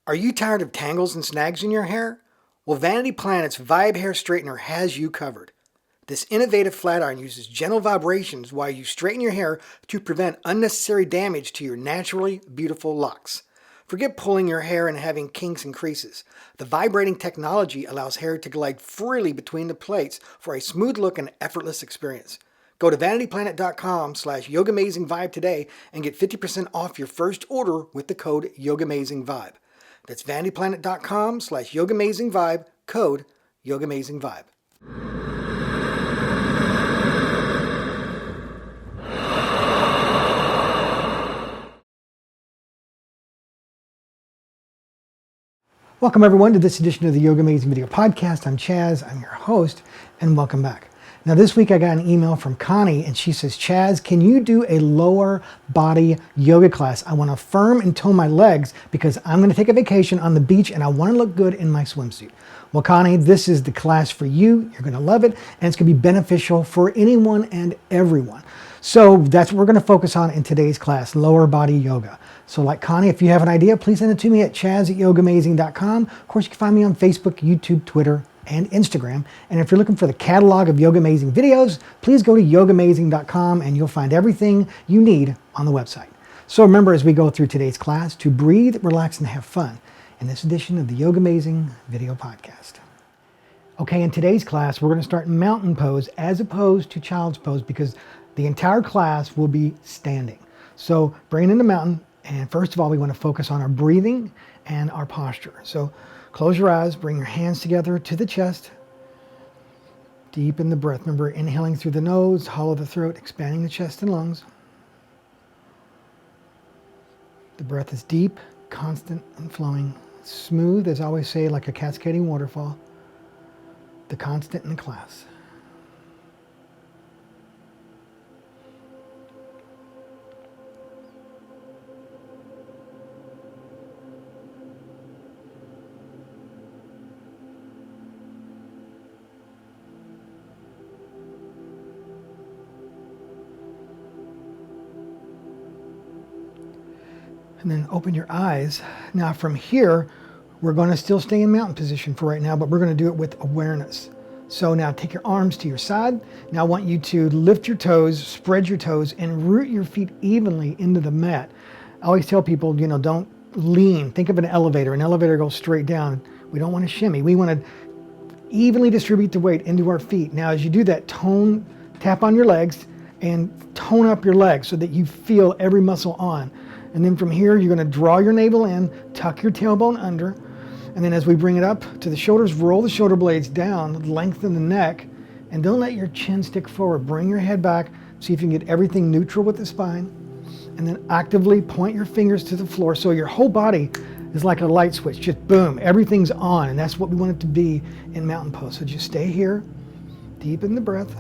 Are you tired of tangles and snags in your hair? Well, Vanity Planet's Vibe Hair Straightener has you covered. This innovative flat iron uses gentle vibrations while you straighten your hair to prevent unnecessary damage to your naturally beautiful locks. Forget pulling your hair and having kinks and creases. The vibrating technology allows hair to glide freely between the plates for a smooth look and effortless experience. Go to vanityplanet.com/YOGAmazingVibe today and get 50% off your first order with the code YOGAmazingVibe. That's vanityplanet.com/YOGAmazingVibe, code YOGAmazingVibe. Welcome everyone to this edition of the YOGAmazing video podcast. I'm Chaz, I'm your host, and welcome back. Now this week I got an email from Connie and she says, Chaz, can you do a lower body yoga class? I want to firm and tone my legs because I'm going to take a vacation on the beach and I want to look good in my swimsuit. Well, Connie, this is the class for you. You're going to love it and it's going to be beneficial for anyone and everyone. So that's what we're going to focus on in today's class, lower body yoga. So like Connie, if you have an idea, please send it to me at chaz@yogamazing.com. Of course, you can find me on Facebook, YouTube, Twitter, and Instagram. And if you're looking for the catalog of YOGAmazing videos, please go to yogamazing.com and you'll find everything you need on the website. So remember, as we go through today's class, to breathe, relax, and have fun in this edition of the YOGAmazing video podcast. Okay, in today's class, we're going to start in mountain pose as opposed to child's pose because the entire class will be standing. So bring in the mountain, and first of all, we want to focus on our breathing and our posture. So close your eyes, bring your hands together to the chest. Deepen the breath. Remember, inhaling through the nose, hollow the throat, expanding the chest and lungs. The breath is deep, constant, and flowing. Smooth, as I always say, like a cascading waterfall. The constant in the class. And then open your eyes. Now from here, we're going to still stay in mountain position for right now, but we're going to do it with awareness. So now take your arms to your side. Now I want you to lift your toes, spread your toes, and root your feet evenly into the mat. I always tell people, don't lean. Think of an elevator. An elevator goes straight down. We don't want to shimmy. We want to evenly distribute the weight into our feet. Now as you do that, tap on your legs and tone up your legs so that you feel every muscle on. And then from here, you're going to draw your navel in, tuck your tailbone under, and then as we bring it up to the shoulders, roll the shoulder blades down, lengthen the neck, and don't let your chin stick forward. Bring your head back, see if you can get everything neutral with the spine, and then actively point your fingers to the floor so your whole body is like a light switch, just boom, everything's on, and that's what we want it to be in mountain pose. So just stay here, deepen the breath.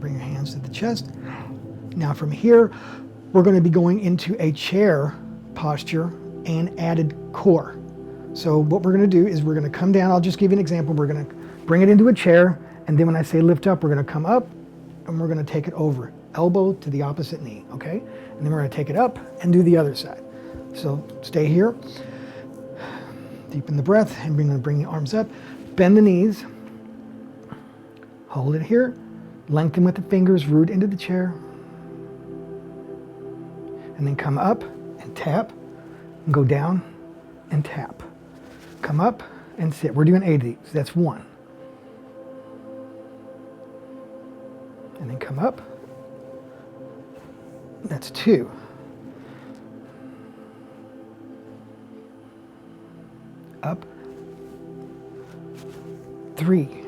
Bring your hands to the chest. Now from here, we're going to be going into a chair posture and added core. So what we're going to do is we're going to come down. I'll just give you an example. We're going to bring it into a chair, and then when I say lift up, we're going to come up and we're going to take it over, elbow to the opposite knee, okay? And then we're going to take it up and do the other side. So stay here, deepen the breath, and bring the arms up, bend the knees, hold it here. Lengthen with the fingers, root into the chair. And then come up and tap, and go down and tap. Come up and sit. We're doing 8 of these. That's 1. And then come up. That's 2. Up. 3.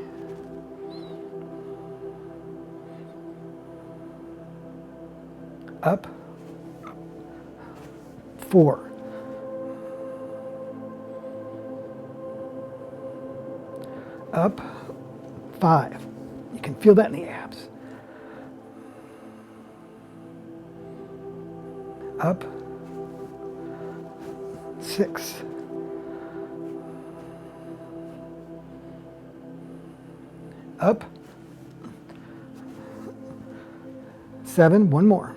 Up. 4. Up. 5. You can feel that in the abs. Up. 6. Up. 7. One more.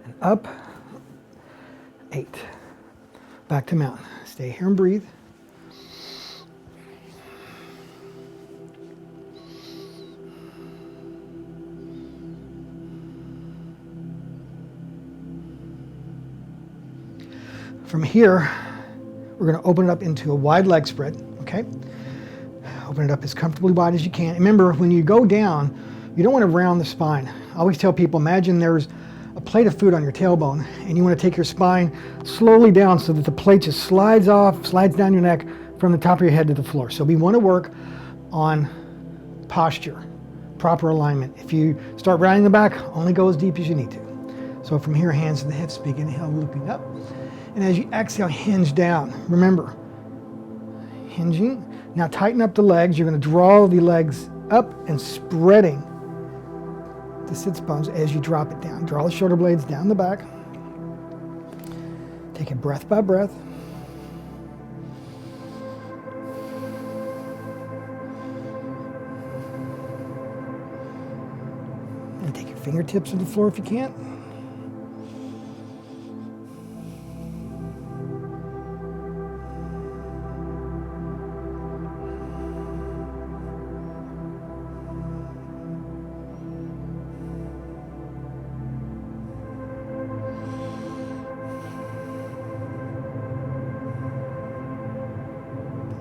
And up. 8. Back to mountain. Stay here and breathe. From here, we're going to open it up into a wide leg spread, okay? Open it up as comfortably wide as you can. Remember, when you go down, you don't want to round the spine. I always tell people, imagine there's a plate of food on your tailbone, and you want to take your spine slowly down so that the plate just slides down your neck from the top of your head to the floor. So we want to work on posture, proper alignment. If you start rounding the back, only go as deep as you need to. So from here, hands to the hips, big inhale, looping up. And as you exhale, hinge down. Remember, hinging. Now tighten up the legs. You're going to draw the legs up and spreading the sits bones as you drop it down. Draw the shoulder blades down the back. Take it breath by breath. And take your fingertips to the floor if you can.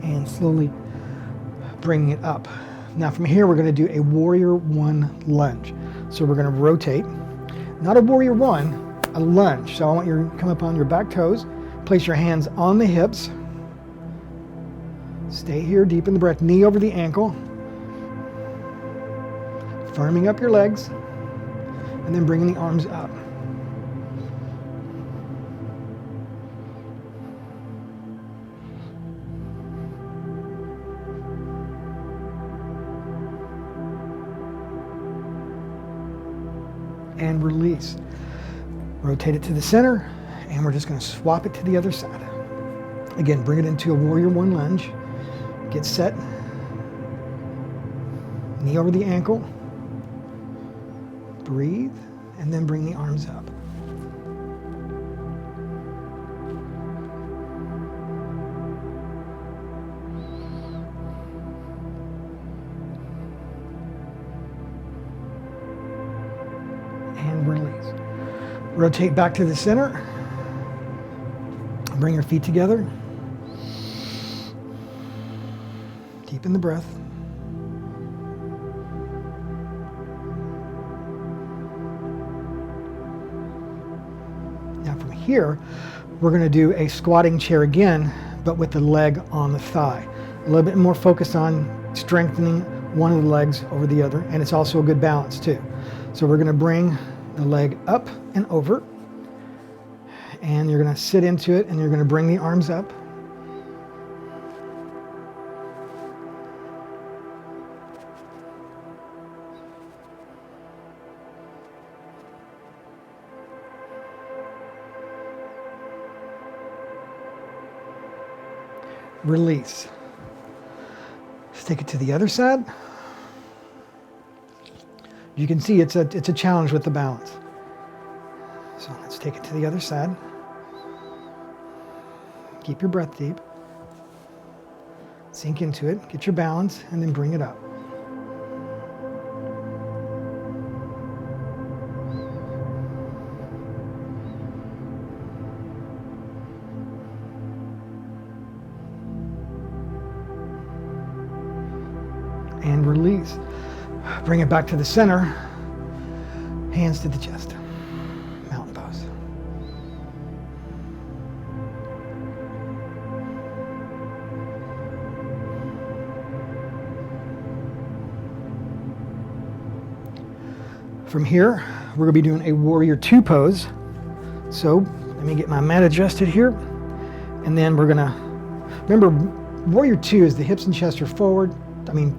And slowly bringing it up. Now from here, we're going to do a warrior one lunge. So we're going to rotate, not a warrior one, a lunge. So I want you to come up on your back toes, place your hands on the hips, stay here, deep in the breath, knee over the ankle, firming up your legs, and then bringing the arms up. And release. Rotate it to the center, and we're just going to swap it to the other side. Again, bring it into a warrior one lunge. Get set. Knee over the ankle. Breathe, and then bring the arms up. And release. Rotate back to the center. Bring your feet together. Deepen the breath. Now from here, we're going to do a squatting chair again, but with the leg on the thigh. A little bit more focused on strengthening one of the legs over the other, and it's also a good balance too. So we're going to bring the leg up and over, and you're going to sit into it, and you're going to bring the arms up. Release. Let's take it to the other side. You can see it's a challenge with the balance. So let's take it to the other side. Keep your breath deep. Sink into it, get your balance, and then bring it up. And release. Bring it back to the center. Hands to the chest. Mountain pose. From here, we're going to be doing a warrior two pose. So let me get my mat adjusted here. And then we're going to Remember, warrior 2 is the hips and chest are forward,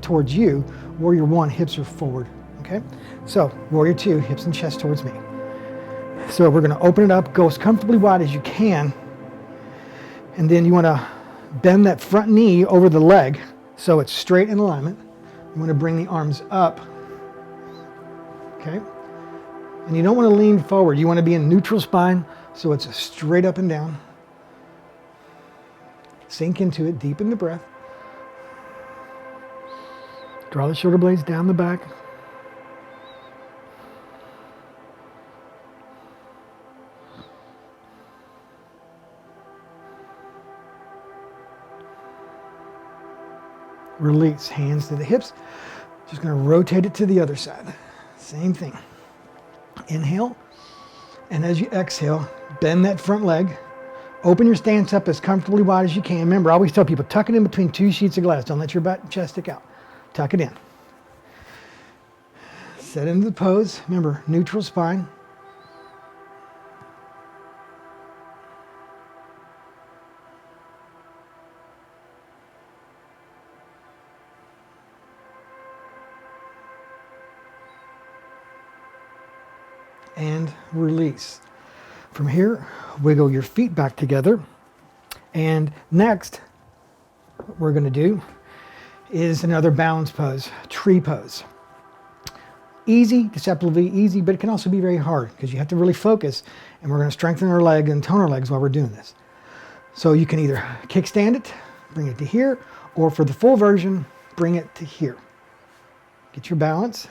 towards you. Warrior 1, hips are forward, okay? So warrior 2, hips and chest towards me. So we're gonna open it up, go as comfortably wide as you can, and then you wanna bend that front knee over the leg so it's straight in alignment. You wanna bring the arms up, okay? And you don't wanna lean forward. You wanna be in neutral spine so it's straight up and down. Sink into it, deepen the breath. Draw the shoulder blades down the back. Release, hands to the hips. Just gonna rotate it to the other side. Same thing. Inhale, and as you exhale, bend that front leg. Open your stance up as comfortably wide as you can. Remember, I always tell people, tuck it in between 2 sheets of glass. Don't let your back and chest stick out. Tuck it in. Set into the pose. Remember, neutral spine. And release. From here, wiggle your feet back together. And next, what we're going to do is another balance pose, tree pose. Easy, deceptively easy, but it can also be very hard because you have to really focus, and we're going to strengthen our leg and tone our legs while we're doing this. So you can either kickstand it, bring it to here, or for the full version, bring it to here. Get your balance.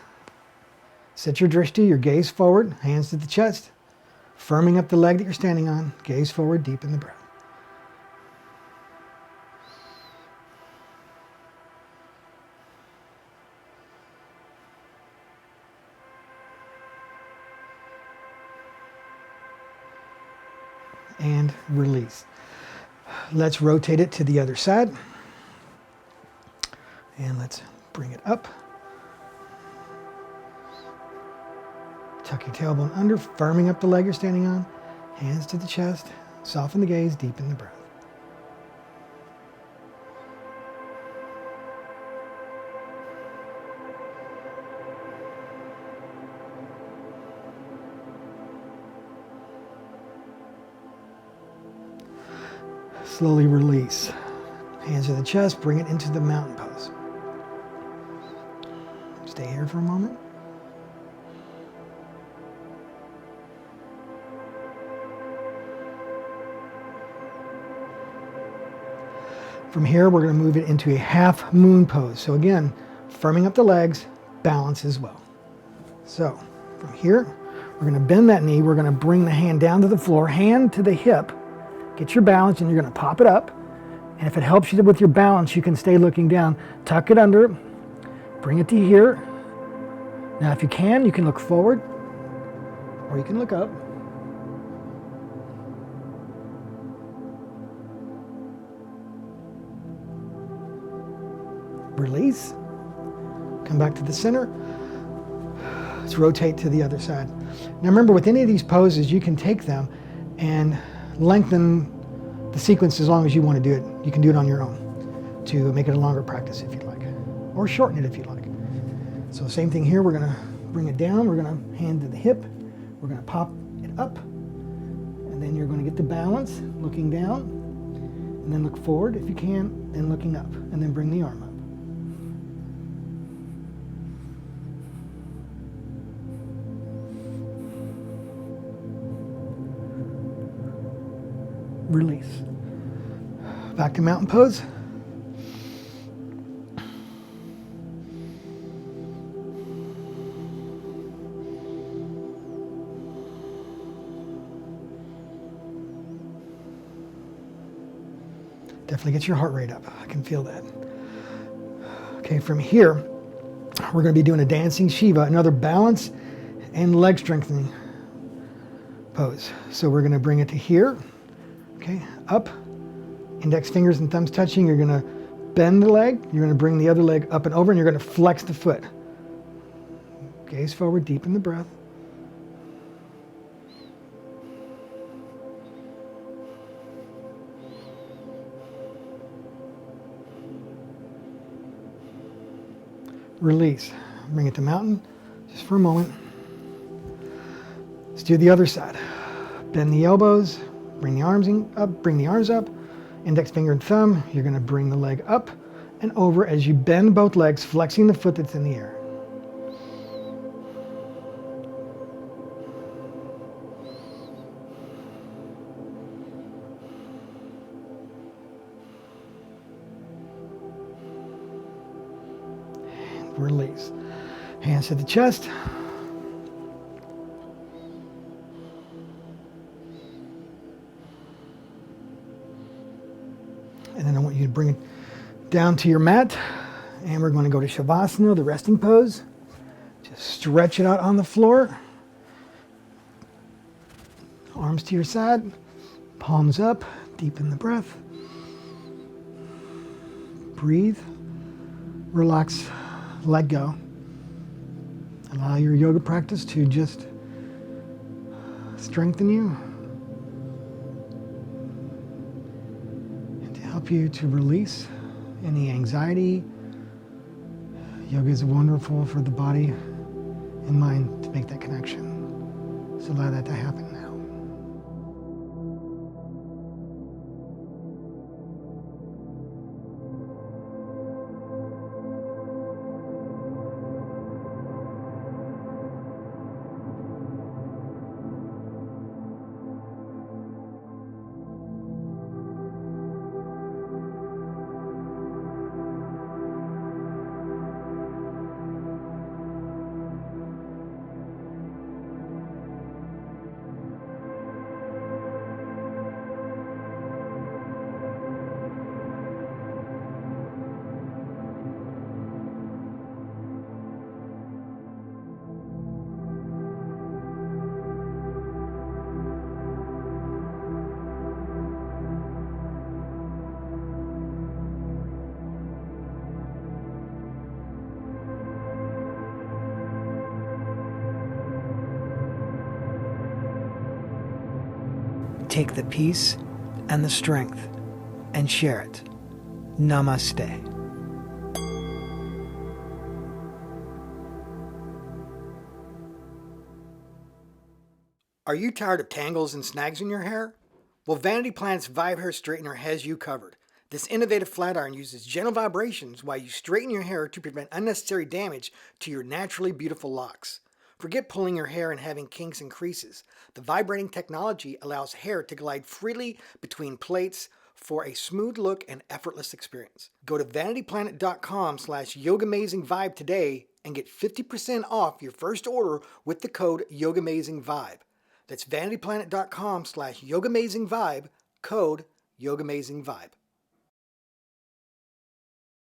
Set your drishti, your gaze forward, hands to the chest, firming up the leg that you're standing on, gaze forward, deepen the breath. And release. Let's rotate it to the other side. And let's bring it up. Tuck your tailbone under, firming up the leg you're standing on. Hands to the chest. Soften the gaze, deepen the breath. Slowly release. Hands to the chest, bring it into the mountain pose. Stay here for a moment. From here, we're going to move it into a half moon pose. So again, firming up the legs, balance as well. So from here, we're going to bend that knee. We're going to bring the hand down to the floor, hand to the hip. Get your balance, and you're going to pop it up. And if it helps you with your balance, you can stay looking down. Tuck it under, bring it to here. Now, if you can look forward, or you can look up. Release. Come back to the center. Let's rotate to the other side. Now remember, with any of these poses, you can take them and lengthen the sequence as long as you want to do it. You can do it on your own to make it a longer practice if you'd like, or shorten it if you'd like. So same thing here, we're going to bring it down, we're going to hand to the hip, we're going to pop it up, and then you're going to get the balance, looking down, and then look forward if you can, then looking up, and then bring the arm up. Release. Back to mountain pose. Definitely get your heart rate up. I can feel that. Okay, from here, we're going to be doing a dancing Shiva, another balance and leg strengthening pose. So we're going to bring it to here. Okay, up, index fingers and thumbs touching. You're going to bend the leg. You're going to bring the other leg up and over, and you're going to flex the foot. Gaze forward, deepen the breath. release. Bring it to mountain just for a moment. Let's do the other side. Bend the elbows, bring the arms up, bring the arms up, index finger and thumb. You're going to bring the leg up and over as you bend both legs, flexing the foot that's in the air. And release. Hands to the chest. And then I want you to bring it down to your mat. And we're going to go to Savasana, the resting pose. Just stretch it out on the floor. Arms to your side. Palms up. Deepen the breath. Breathe. Relax. Let go. Allow your yoga practice to just strengthen you. Help you to release any anxiety. Yoga is wonderful for the body and mind to make that connection. So allow that to happen now. Take the peace and the strength and share it. Namaste. Are you tired of tangles and snags in your hair? Well, Vanity Planet's Vibe Hair Straightener has you covered. This innovative flat iron uses gentle vibrations while you straighten your hair to prevent unnecessary damage to your naturally beautiful locks. Forget pulling your hair and having kinks and creases. The vibrating technology allows hair to glide freely between plates for a smooth look and effortless experience. Go to vanityplanet.com/YOGAmazingVibe today and get 50% off your first order with the code YOGAmazingVibe. That's vanityplanet.com/YOGAmazingVibe, code YOGAmazingVibe.